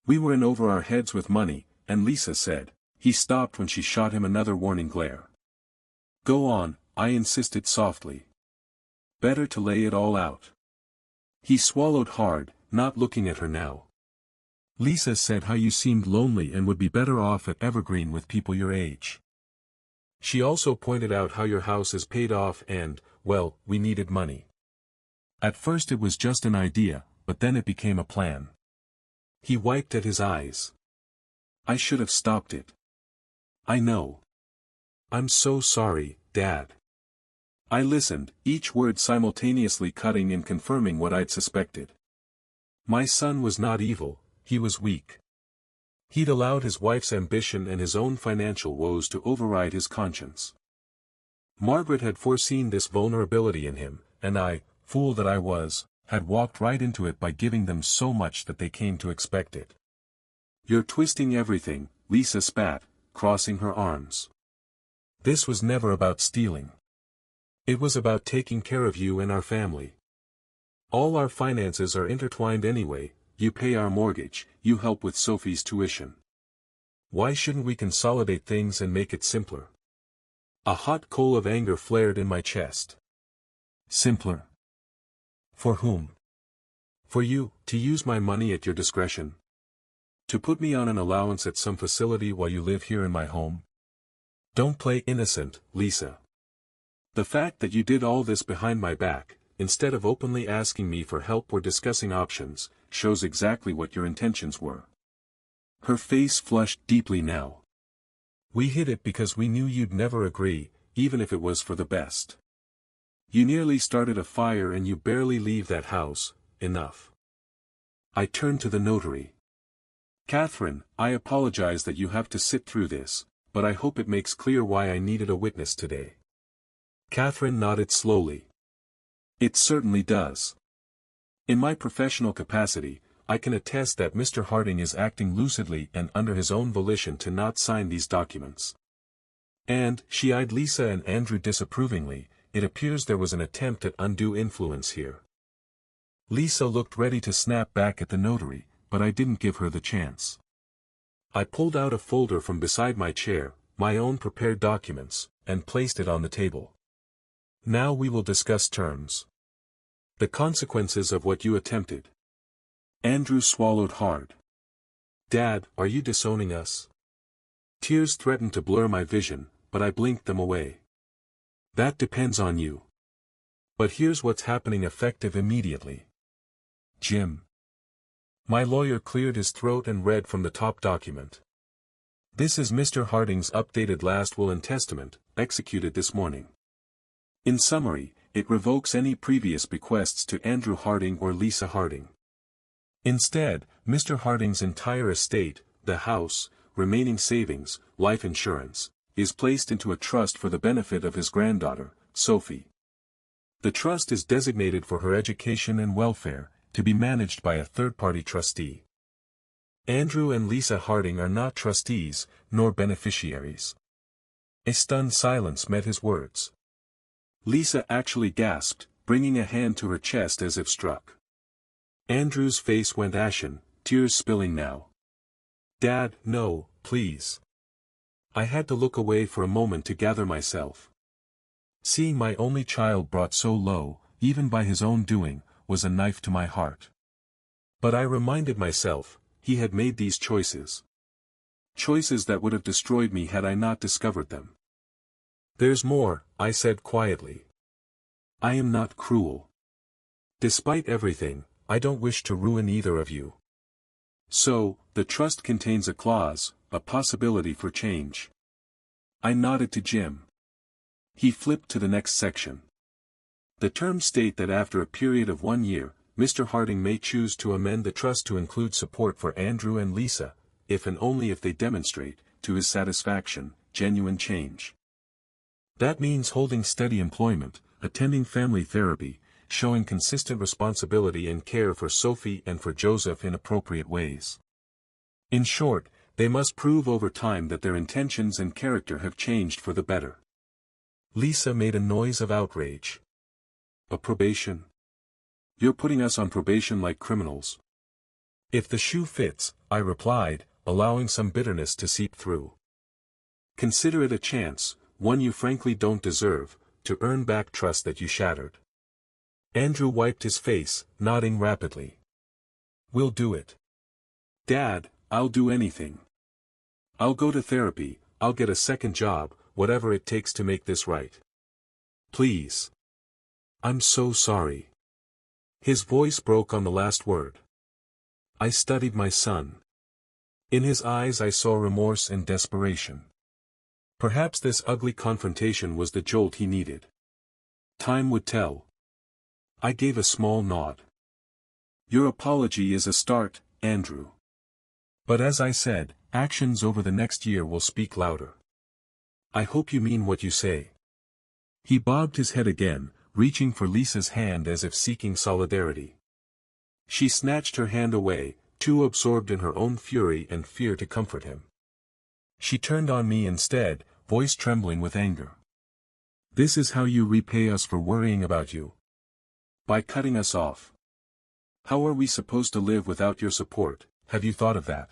We were in over our heads with money, and Lisa said. He stopped when she shot him another warning glare. Go on, I insisted softly. Better to lay it all out. He swallowed hard, not looking at her now. Lisa said how you seemed lonely and would be better off at Evergreen with people your age. She also pointed out how your house is paid off and, well, we needed money. At first it was just an idea, but then it became a plan. He wiped at his eyes. I should have stopped it. I know. I'm so sorry, Dad. I listened, each word simultaneously cutting and confirming what I'd suspected. My son was not evil, he was weak. He'd allowed his wife's ambition and his own financial woes to override his conscience. Margaret had foreseen this vulnerability in him, and I, fool that I was, had walked right into it by giving them so much that they came to expect it. You're twisting everything, Lisa spat, crossing her arms. This was never about stealing. It was about taking care of you and our family. All our finances are intertwined anyway, you pay our mortgage, you help with Sophie's tuition. Why shouldn't we consolidate things and make it simpler? A hot coal of anger flared in my chest. Simpler? For whom? For you, to use my money at your discretion? To put me on an allowance at some facility while you live here in my home? Don't play innocent, Lisa. The fact that you did all this behind my back, instead of openly asking me for help or discussing options, shows exactly what your intentions were. Her face flushed deeply now. We hid it because we knew you'd never agree, even if it was for the best. You nearly started a fire and you barely leave that house, enough. I turned to the notary. Catherine, I apologize that you have to sit through this, but I hope it makes clear why I needed a witness today. Catherine nodded slowly. It certainly does. In my professional capacity, I can attest that Mr. Harding is acting lucidly and under his own volition to not sign these documents. And, she eyed Lisa and Andrew disapprovingly, it appears there was an attempt at undue influence here. Lisa looked ready to snap back at the notary, but I didn't give her the chance. I pulled out a folder from beside my chair, my own prepared documents, and placed it on the table. Now we will discuss terms. The consequences of what you attempted. Andrew swallowed hard. Dad, are you disowning us? Tears threatened to blur my vision, but I blinked them away. That depends on you. But here's what's happening effective immediately. Jim. My lawyer cleared his throat and read from the top document. This is Mr. Harding's updated last will and testament, executed this morning. In summary, it revokes any previous bequests to Andrew Harding or Lisa Harding. Instead, Mr. Harding's entire estate, the house, remaining savings, life insurance, is placed into a trust for the benefit of his granddaughter, Sophie. The trust is designated for her education and welfare, to be managed by a third-party trustee. Andrew and Lisa Harding are not trustees, nor beneficiaries. A stunned silence met his words. Lisa actually gasped, bringing a hand to her chest as if struck. Andrew's face went ashen, tears spilling now. Dad, no, please. I had to look away for a moment to gather myself. Seeing my only child brought so low, even by his own doing, was a knife to my heart. But I reminded myself, he had made these choices. Choices that would have destroyed me had I not discovered them. There's more, I said quietly. I am not cruel. Despite everything, I don't wish to ruin either of you. So, the trust contains a clause, a possibility for change. I nodded to Jim. He flipped to the next section. The terms state that after a period of 1 year, Mr. Harding may choose to amend the trust to include support for Andrew and Lisa, if and only if they demonstrate, to his satisfaction, genuine change. That means holding steady employment, attending family therapy, showing consistent responsibility and care for Sophie and for Joseph in appropriate ways. In short, they must prove over time that their intentions and character have changed for the better. Lisa made a noise of outrage. A probation? You're putting us on probation like criminals. If the shoe fits, I replied, allowing some bitterness to seep through. Consider it a chance, one you frankly don't deserve, to earn back trust that you shattered. Andrew wiped his face, nodding rapidly. We'll do it. Dad, I'll do anything. I'll go to therapy, I'll get a second job, whatever it takes to make this right. Please. I'm so sorry. His voice broke on the last word. I studied my son. In his eyes I saw remorse and desperation. Perhaps this ugly confrontation was the jolt he needed. Time would tell. I gave a small nod. Your apology is a start, Andrew. But as I said, actions over the next year will speak louder. I hope you mean what you say. He bobbed his head again, reaching for Lisa's hand as if seeking solidarity. She snatched her hand away, too absorbed in her own fury and fear to comfort him. She turned on me instead, voice trembling with anger. This is how you repay us for worrying about you. By cutting us off. How are we supposed to live without your support, have you thought of that?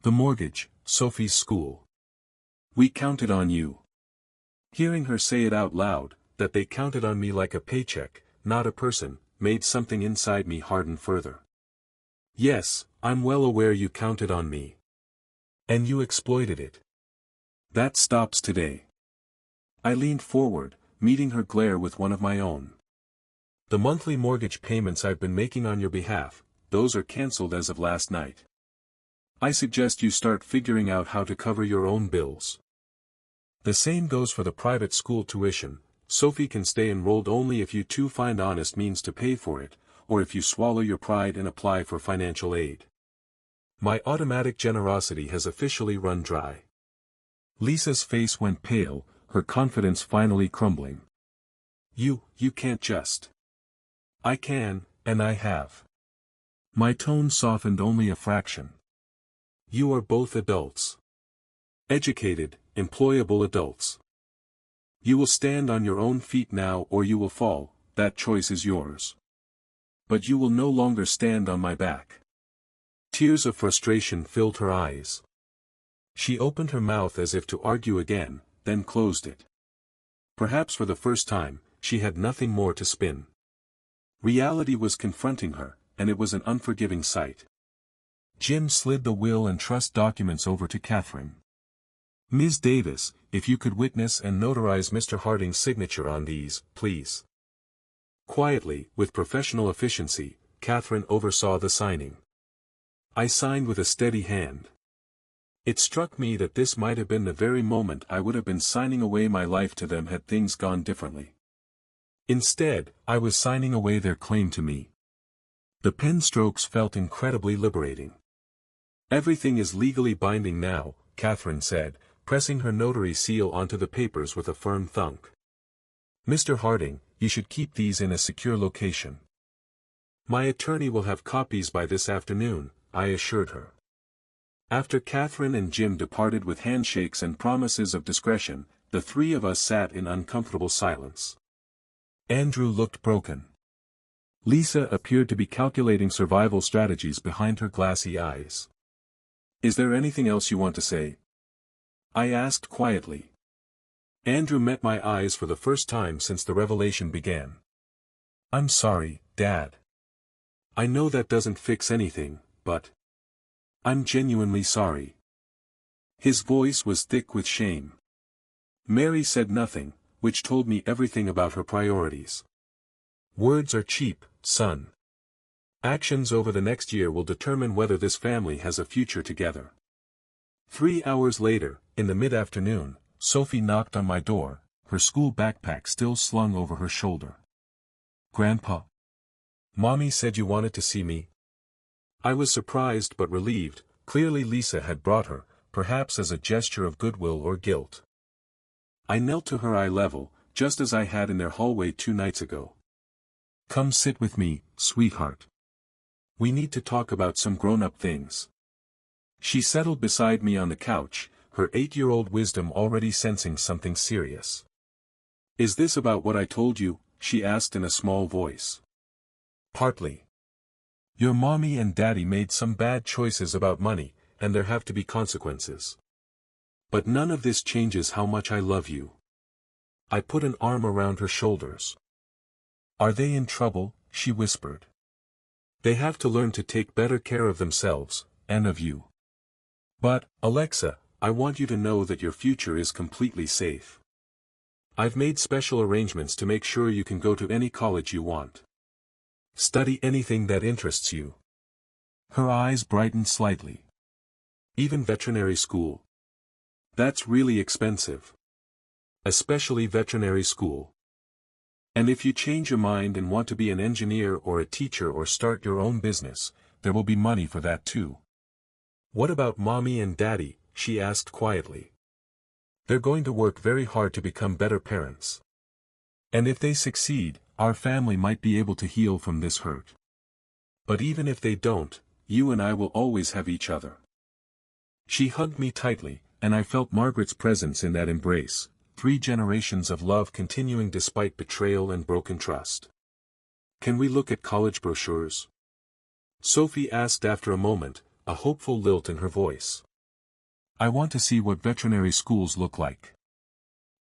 The mortgage, Sophie's school. We counted on you. Hearing her say it out loud, that they counted on me like a paycheck, not a person, made something inside me harden further. Yes, I'm well aware you counted on me. And you exploited it. That stops today. I leaned forward, meeting her glare with one of my own. The monthly mortgage payments I've been making on your behalf, those are cancelled as of last night. I suggest you start figuring out how to cover your own bills. The same goes for the private school tuition. Sophie can stay enrolled only if you two find honest means to pay for it, or if you swallow your pride and apply for financial aid. My automatic generosity has officially run dry. Lisa's face went pale, her confidence finally crumbling. You can't just. I can, and I have. My tone softened only a fraction. You are both adults. Educated, employable adults. You will stand on your own feet now or you will fall, that choice is yours. But you will no longer stand on my back. Tears of frustration filled her eyes. She opened her mouth as if to argue again, then closed it. Perhaps for the first time, she had nothing more to spin. Reality was confronting her, and it was an unforgiving sight. Jim slid the will and trust documents over to Catherine. Ms. Davis, if you could witness and notarize Mr. Harding's signature on these, please. Quietly, with professional efficiency, Catherine oversaw the signing. I signed with a steady hand. It struck me that this might have been the very moment I would have been signing away my life to them had things gone differently. Instead, I was signing away their claim to me. The pen strokes felt incredibly liberating. Everything is legally binding now, Catherine said, pressing her notary seal onto the papers with a firm thunk. Mr. Harding, you should keep these in a secure location. My attorney will have copies by this afternoon, I assured her. After Catherine and Jim departed with handshakes and promises of discretion, the three of us sat in uncomfortable silence. Andrew looked broken. Lisa appeared to be calculating survival strategies behind her glassy eyes. Is there anything else you want to say? I asked quietly. Andrew met my eyes for the first time since the revelation began. I'm sorry, Dad. I know that doesn't fix anything, but I'm genuinely sorry. His voice was thick with shame. Mary said nothing, which told me everything about her priorities. Words are cheap, son. Actions over the next year will determine whether this family has a future together. 3 hours later, in the mid-afternoon, Sophie knocked on my door, her school backpack still slung over her shoulder. Grandpa. Mommy said you wanted to see me. I was surprised but relieved. Clearly Lisa had brought her, perhaps as a gesture of goodwill or guilt. I knelt to her eye level, just as I had in their hallway 2 nights ago. Come sit with me, sweetheart. We need to talk about some grown-up things. She settled beside me on the couch, her 8-year-old wisdom already sensing something serious. Is this about what I told you? She asked in a small voice. Partly. Your mommy and daddy made some bad choices about money, and there have to be consequences. But none of this changes how much I love you. I put an arm around her shoulders. Are they in trouble? She whispered. They have to learn to take better care of themselves, and of you. But, Alexa, I want you to know that your future is completely safe. I've made special arrangements to make sure you can go to any college you want. Study anything that interests you. Her eyes brightened slightly. Even veterinary school. That's really expensive. Especially veterinary school. And if you change your mind and want to be an engineer or a teacher or start your own business, there will be money for that too. What about mommy and daddy? She asked quietly. They're going to work very hard to become better parents. And if they succeed, our family might be able to heal from this hurt. But even if they don't, you and I will always have each other. She hugged me tightly, and I felt Margaret's presence in that embrace, 3 generations of love continuing despite betrayal and broken trust. Can we look at college brochures? Sophie asked after a moment, a hopeful lilt in her voice. I want to see what veterinary schools look like.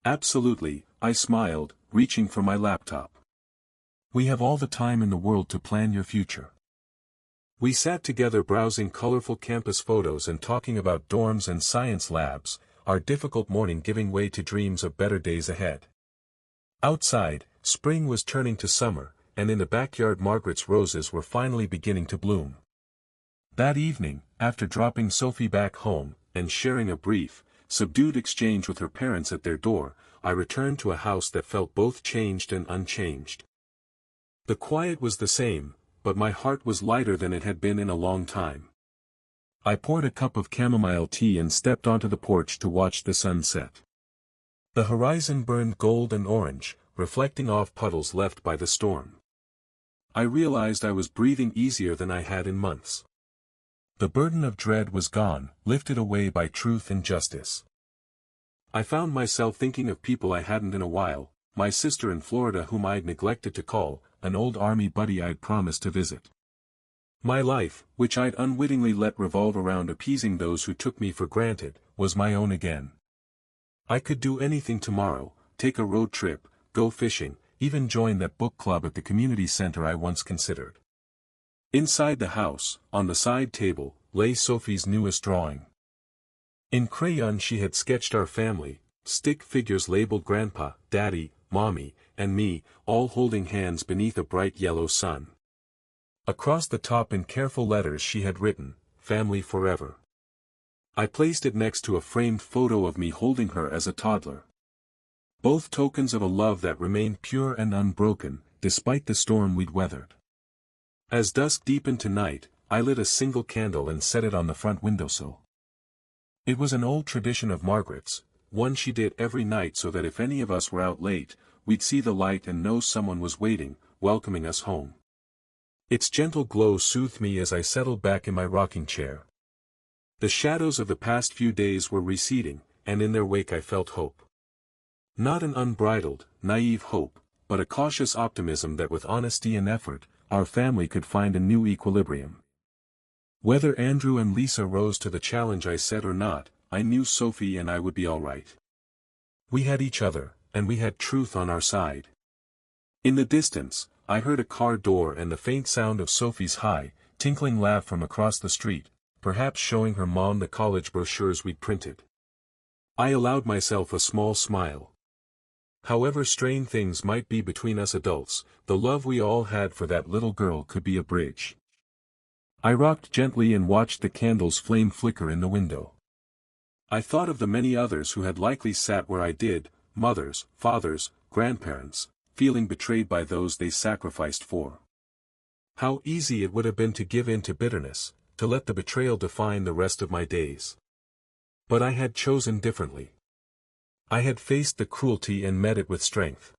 Absolutely, I smiled, reaching for my laptop. We have all the time in the world to plan your future. We sat together browsing colorful campus photos and talking about dorms and science labs, our difficult morning giving way to dreams of better days ahead. Outside, spring was turning to summer, and in the backyard Margaret's roses were finally beginning to bloom. That evening, after dropping Sophie back home, and sharing a brief, subdued exchange with her parents at their door, I returned to a house that felt both changed and unchanged. The quiet was the same, but my heart was lighter than it had been in a long time. I poured a cup of chamomile tea and stepped onto the porch to watch the sun set. The horizon burned gold and orange, reflecting off puddles left by the storm. I realized I was breathing easier than I had in months. The burden of dread was gone, lifted away by truth and justice. I found myself thinking of people I hadn't in a while, my sister in Florida whom I'd neglected to call, an old army buddy I'd promised to visit. My life, which I'd unwittingly let revolve around appeasing those who took me for granted, was my own again. I could do anything tomorrow, take a road trip, go fishing, even join that book club at the community center I once considered. Inside the house, on the side table, lay Sophie's newest drawing. In crayon she had sketched our family, stick figures labeled Grandpa, Daddy, Mommy, and me, all holding hands beneath a bright yellow sun. Across the top in careful letters she had written, Family Forever. I placed it next to a framed photo of me holding her as a toddler. Both tokens of a love that remained pure and unbroken, despite the storm we'd weathered. As dusk deepened to night, I lit a single candle and set it on the front windowsill. It was an old tradition of Margaret's, one she did every night so that if any of us were out late, we'd see the light and know someone was waiting, welcoming us home. Its gentle glow soothed me as I settled back in my rocking chair. The shadows of the past few days were receding, and in their wake I felt hope. Not an unbridled, naive hope, but a cautious optimism that with honesty and effort, our family could find a new equilibrium. Whether Andrew and Lisa rose to the challenge I set or not, I knew Sophie and I would be all right. We had each other, and we had truth on our side. In the distance, I heard a car door and the faint sound of Sophie's high, tinkling laugh from across the street, perhaps showing her mom the college brochures we'd printed. I allowed myself a small smile. However strained things might be between us adults, the love we all had for that little girl could be a bridge. I rocked gently and watched the candle's flame flicker in the window. I thought of the many others who had likely sat where I did, mothers, fathers, grandparents, feeling betrayed by those they sacrificed for. How easy it would have been to give in to bitterness, to let the betrayal define the rest of my days. But I had chosen differently. I had faced the cruelty and met it with strength.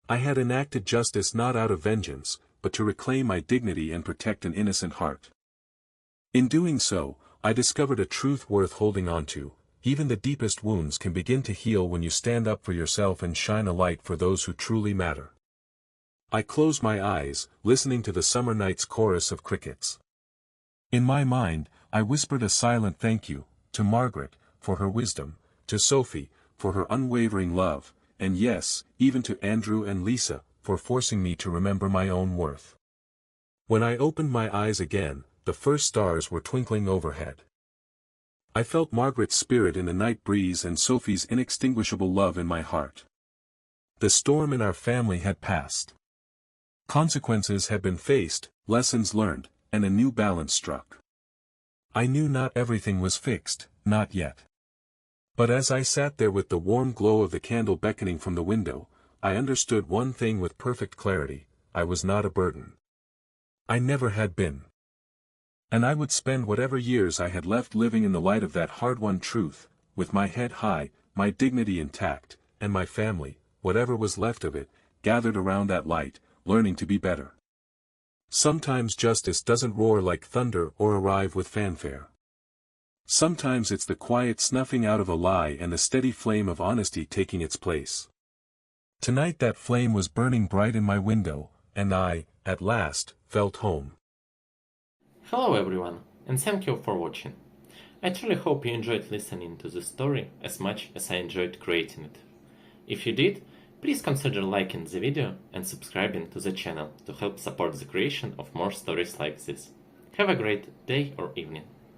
I had enacted justice not out of vengeance, but to reclaim my dignity and protect an innocent heart. In doing so, I discovered a truth worth holding on to. Even the deepest wounds can begin to heal when you stand up for yourself and shine a light for those who truly matter. I closed my eyes, listening to the summer night's chorus of crickets. In my mind, I whispered a silent thank you, to Margaret, for her wisdom, to Sophie, for her unwavering love, and yes, even to Andrew and Lisa, for forcing me to remember my own worth. When I opened my eyes again, the first stars were twinkling overhead. I felt Margaret's spirit in the night breeze and Sophie's inextinguishable love in my heart. The storm in our family had passed. Consequences had been faced, lessons learned, and a new balance struck. I knew not everything was fixed, not yet. But as I sat there with the warm glow of the candle beckoning from the window, I understood one thing with perfect clarity: I was not a burden. I never had been. And I would spend whatever years I had left living in the light of that hard-won truth, with my head high, my dignity intact, and my family, whatever was left of it, gathered around that light, learning to be better. Sometimes justice doesn't roar like thunder or arrive with fanfare. Sometimes it's the quiet snuffing out of a lie and the steady flame of honesty taking its place. Tonight that flame was burning bright in my window, and I, at last, felt home. Hello everyone, and thank you for watching. I truly hope you enjoyed listening to this story as much as I enjoyed creating it. If you did, please consider liking the video and subscribing to the channel to help support the creation of more stories like this. Have a great day or evening.